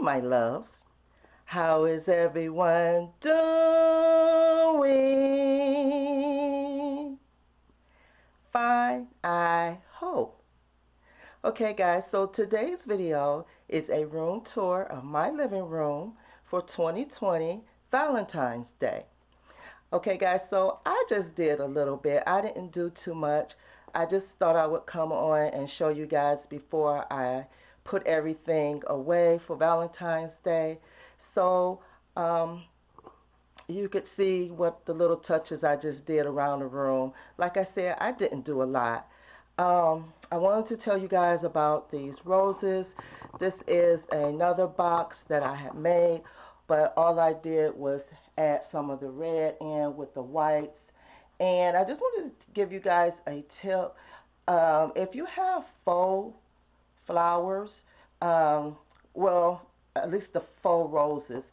my loves. How is everyone doing? Fine, I hope. Okay, guys, so today's video is a room tour of my living room for 2020 Valentine's Day. Okay, guys, so I just did a little bit. I didn't do too much. I just thought I would come on and show you guys before I put everything away for Valentine's Day. So you could see what the little touches I just did around the room. Like I said, I didn't do a lot. I wanted to tell you guys about these roses. This is another box that I had made, but all I did was add some of the red in with the whites. And I just wanted to give you guys a tip. If you have faux flowers, well, at least the faux roses,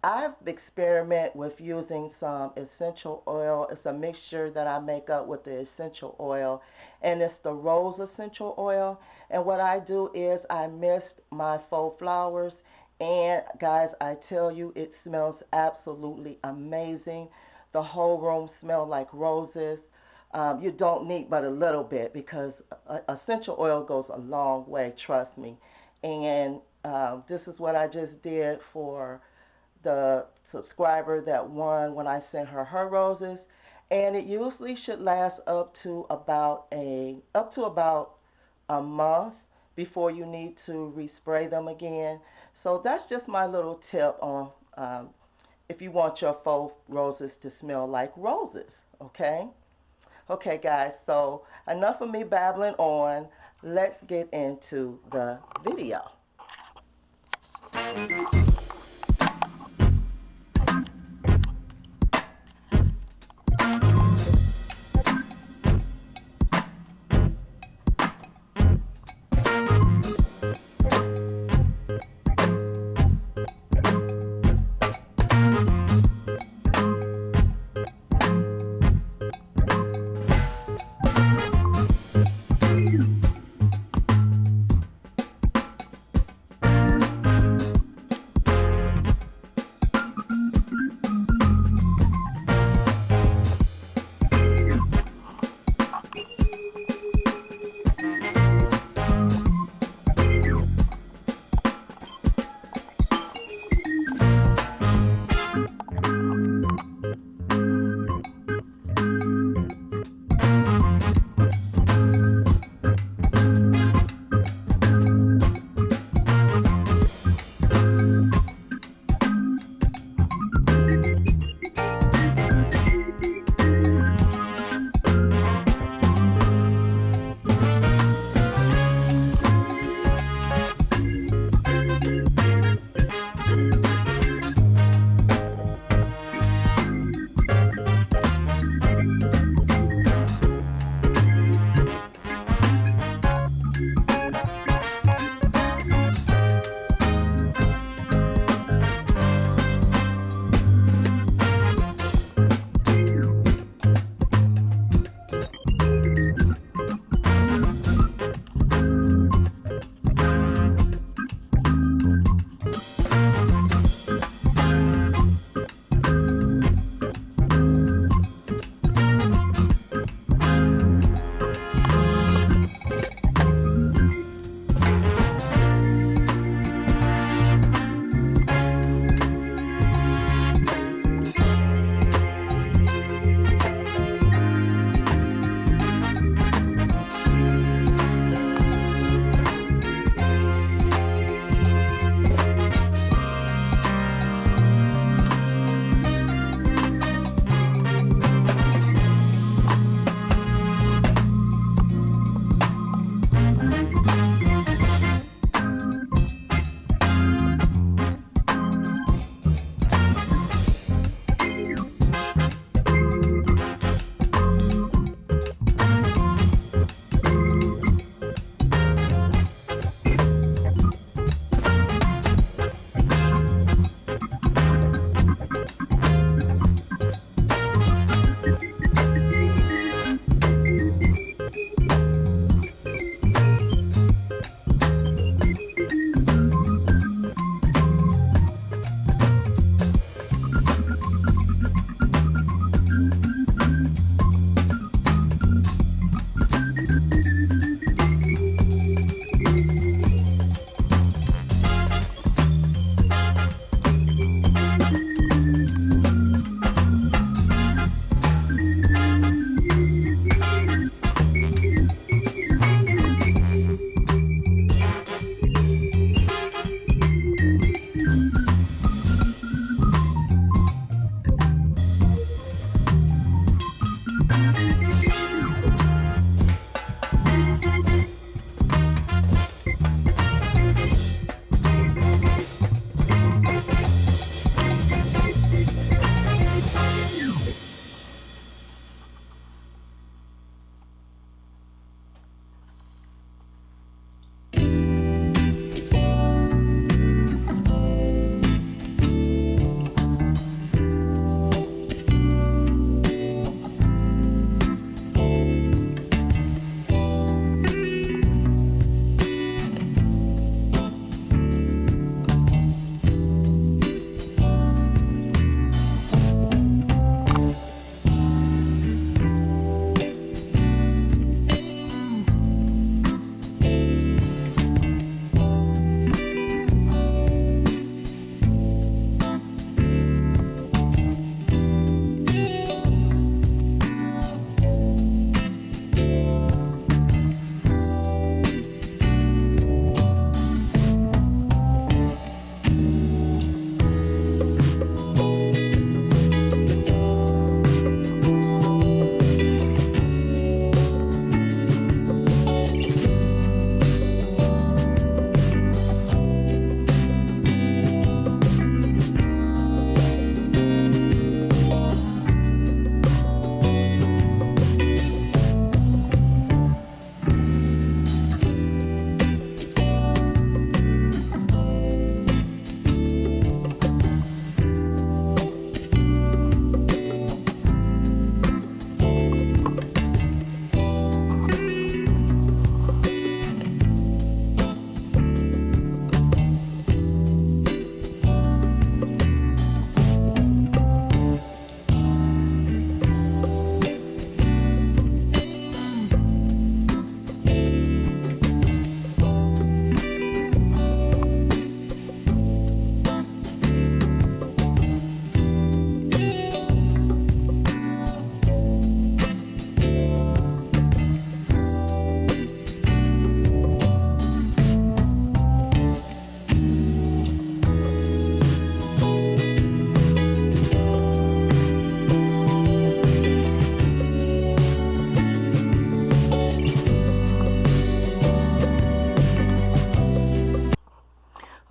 I've experimented with using some essential oil. It's a mixture that I make up with the essential oil, and it's the rose essential oil. And what I do is I mist my faux flowers, and guys, I tell you, it smells absolutely amazing. The whole room smells like roses. You don't need but a little bit because essential oil goes a long way, trust me. And this is what I just did for the subscriber that won when I sent her roses, and it usually should last up to about a month before you need to respray them again. So that's just my little tip on if you want your faux roses to smell like roses. Okay guys, so enough of me babbling on. Let's get into the video.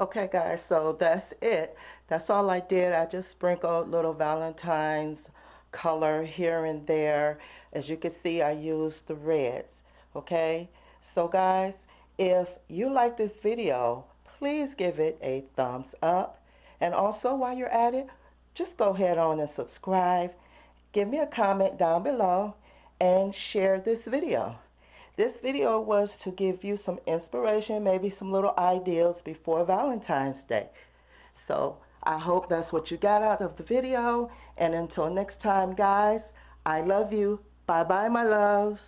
Okay guys, so that's it. That's all I did. I just sprinkled little Valentine's color here and there. As you can see, I used the reds. Okay, so guys, if you like this video, please give it a thumbs up. And also while you're at it, just go ahead on and subscribe. Give me a comment down below and share this video. This video was to give you some inspiration, maybe some little ideas before Valentine's Day. So I hope that's what you got out of the video. And until next time, guys, I love you. Bye-bye, my loves.